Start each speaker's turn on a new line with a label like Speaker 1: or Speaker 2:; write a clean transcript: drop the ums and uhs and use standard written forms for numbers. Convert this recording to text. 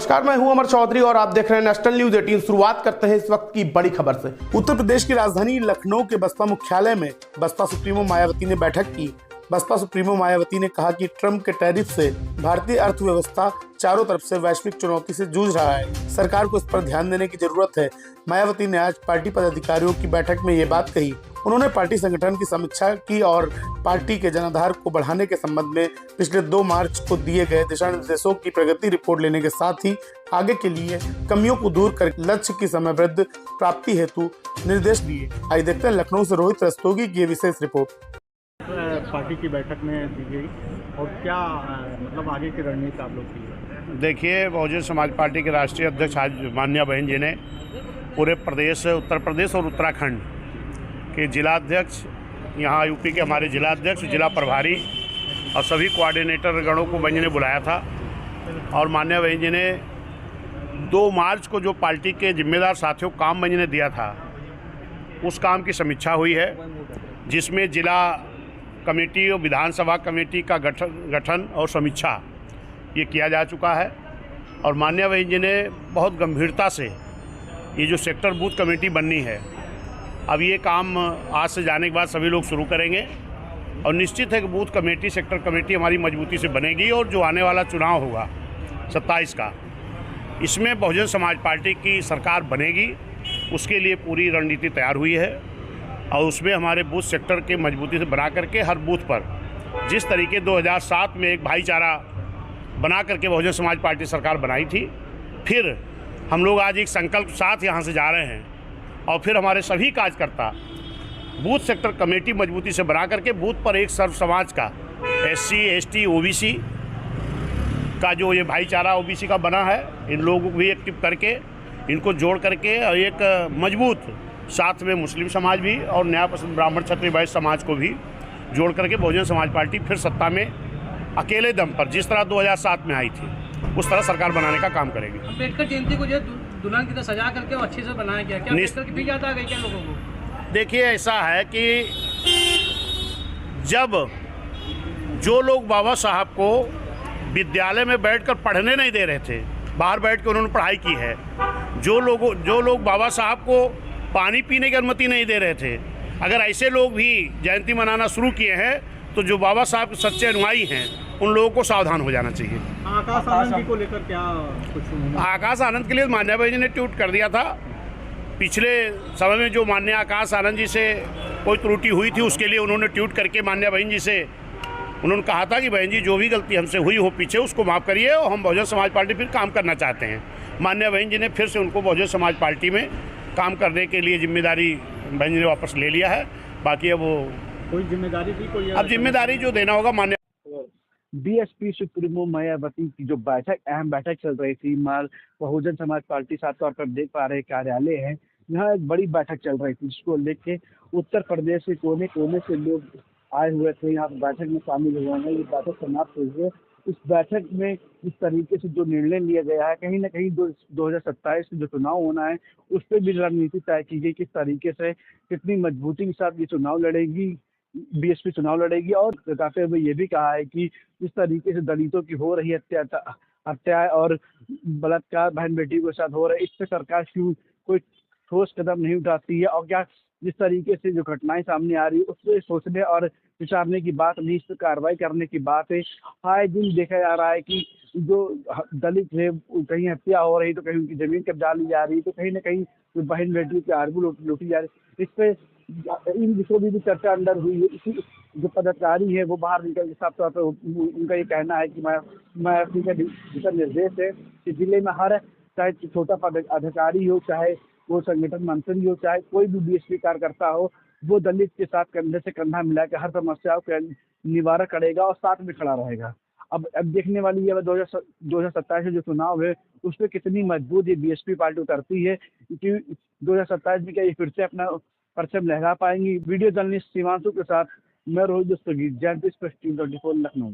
Speaker 1: नमस्कार, मैं हूं अमर चौधरी और आप देख रहे हैं नेशनल न्यूज 18। शुरुआत करते हैं इस वक्त की बड़ी खबर से। उत्तर प्रदेश की राजधानी लखनऊ के बसपा मुख्यालय में बसपा सुप्रीमो मायावती ने बैठक की। बसपा सुप्रीमो मायावती ने कहा कि ट्रंप के टैरिफ से भारतीय अर्थव्यवस्था चारों तरफ से वैश्विक चुनौती से जूझ रहा है। सरकार को इस पर ध्यान देने की जरूरत है। मायावती ने आज पार्टी पदाधिकारियों की बैठक में ये बात कही। उन्होंने पार्टी संगठन की समीक्षा की और पार्टी के जनाधार को बढ़ाने के संबंध में पिछले 2 मार्च को दिए गए दिशा निर्देशों की प्रगति रिपोर्ट लेने के साथ ही आगे के लिए कमियों को दूर कर लक्ष्य की समयबद्ध प्राप्ति हेतु निर्देश दिए। आइए देखते हैं लखनऊ से रोहित रस्तोगी की विशेष रिपोर्ट।
Speaker 2: पार्टी की बैठक में दी गई और क्या मतलब आगे की रणनीति आप लोग की?
Speaker 3: देखिए, बहुजन समाज पार्टी के राष्ट्रीय अध्यक्ष आज मान्या बहन जी ने पूरे प्रदेश, उत्तर प्रदेश और उत्तराखंड के जिलाध्यक्ष, यहाँ यूपी के हमारे जिलाध्यक्ष, जिला प्रभारी और सभी कोऑर्डिनेटर गणों को बहन जी ने बुलाया था। और मान्या बहन जी ने 2 मार्च को जो पार्टी के जिम्मेदार साथियों को काम बहन जी ने दिया था, उस काम की समीक्षा हुई है, जिसमें जिला कमेटी और विधानसभा कमेटी का गठन और समीक्षा ये किया जा चुका है। और मान्या बहन जी ने बहुत गंभीरता से ये जो सेक्टर बूथ कमेटी बननी है, अब ये काम आज से जाने के बाद सभी लोग शुरू करेंगे और निश्चित है कि बूथ कमेटी, सेक्टर कमेटी हमारी मजबूती से बनेगी। और जो आने वाला चुनाव होगा 27 का, इसमें बहुजन समाज पार्टी की सरकार बनेगी, उसके लिए पूरी रणनीति तैयार हुई है। और उसमें हमारे बूथ सेक्टर के मजबूती से बना करके हर बूथ पर जिस तरीके 2007 में एक भाईचारा बना करके बहुजन समाज पार्टी सरकार बनाई थी, फिर हम लोग आज एक संकल्प साथ यहाँ से जा रहे हैं। और फिर हमारे सभी कार्यकर्ता बूथ सेक्टर कमेटी मजबूती से बना करके बूथ पर एक सर्व समाज का SC, ST, OBC का जो ये भाईचारा OBC का बना है, इन लोगों को भी एक्टिव करके इनको जोड़ करके और एक मजबूत साथ में मुस्लिम समाज भी और न्याय पसंद ब्राह्मण क्षत्रिय वैश्य समाज को भी जोड़ करके बहुजन समाज पार्टी फिर सत्ता में अकेले दम पर जिस तरह 2007 में आई थी उस तरह सरकार बनाने का काम करेगी।
Speaker 4: अम्बेडकर जयंती को जो दुल्हन की तरह सजा करके और अच्छे से बनाया गया, क्या अम्बेडकर की भी याद आ गई क्या लोगों को?
Speaker 3: देखिए, ऐसा है कि जब जो लोग बाबा साहब को विद्यालय में बैठकर पढ़ने नहीं दे रहे थे, बाहर बैठ कर उन्होंने पढ़ाई की है, जो लोग बाबा साहब को पानी पीने की अनुमति नहीं दे रहे थे, अगर ऐसे लोग भी जयंती मनाना शुरू किए हैं तो जो बाबा साहब के सच्चे अनुयायी हैं उन लोगों को सावधान हो जाना चाहिए।
Speaker 2: आकाश आनंद जी को लेकर क्या कुछ?
Speaker 3: आकाश आनंद के लिए मान्या बहन जी ने ट्वीट कर दिया था। पिछले समय में जो मान्या आकाश आनंद जी से कोई त्रुटि हुई थी, उसके लिए उन्होंने ट्वीट करके मान्या बहन जी से उन्होंने कहा था कि बहन जी जो भी गलती हमसे हुई हो पीछे, उसको माफ़ करिए और हम बहुजन समाज पार्टी फिर काम करना चाहते हैं। मान्या बहन जी ने फिर से उनको बहुजन समाज पार्टी में काम करने के लिए जिम्मेदारी बहन जी ने वापस ले लिया है। बाकी अब वो
Speaker 2: कोई जिम्मेदारी थी, कोई
Speaker 3: अब जिम्मेदारी जो देना होगा मान्य।
Speaker 5: बीएसपी सुप्रीमो मायावती की जो बैठक, अहम बैठक चल रही थी, माल बहुजन समाज पार्टी साथ तौर पर देख पा रहे कार्यालय है, यहाँ एक बड़ी बैठक चल रही थी, जिसको लेके उत्तर प्रदेश के कोने कोने से लोग आए हुए थे, यहाँ बैठक में शामिल हुए हैं। ये बैठक समाप्त हुई है। इस बैठक में इस तरीके से जो निर्णय लिया गया है, कहीं ना कहीं 2027 में जो चुनाव होना है उस पर भी रणनीति तय की गई, किस तरीके से कितनी मजबूती के साथ ये चुनाव लड़ेगी, बीएसपी चुनाव लड़ेगी। और बताते हुए ये भी कहा है कि जिस तरीके से दलितों की हो रही हत्या और बलात्कार बहन बेटी के साथ हो रहा है, इस पर सरकार क्यों कोई ठोस कदम नहीं उठाती है, और क्या जिस तरीके से जो घटनाएं सामने आ रही है उस पर सोचने और विचारने की बात नहीं, इस पर कार्रवाई करने की बात है। आए दिन देखा जा रहा है कि जो दलित है, कहीं हत्या हो रही तो कहीं उनकी जमीन कब्जा ली जा रही, तो कहीं ना कहीं बहन बेटी की आरबू लूटी जा रही। इस पर इन विषयों में भी चर्चा अंदर हुई है। इसी जो पदाधिकारी है वो बाहर निकल के साफ तौर पर उनका ये कहना है कि मैं दिशा निर्देश है कि जिले में हर, चाहे छोटा पदाधिकारी हो, चाहे वो संगठन मंत्री हो, चाहे कोई भी बीएसपी कार्यकर्ता हो, वो दलित के साथ कंधे से कंधा मिलाकर हर समस्याओं का निवारण करेगा और साथ में खड़ा रहेगा। अब देखने वाली है 2027 में जो चुनाव है उस पर कितनी मजबूत ये बीएसपी पार्टी उतरती है, क्योंकि 2027 में क्या ये फिर से अपना परचम लहरा पाएंगी। वीडियो जर्नलिस्ट शिवांशु के साथ मैं रोहित रस्तोगी, जयंती एक्सप्रेस टीवी 24 लखनऊ।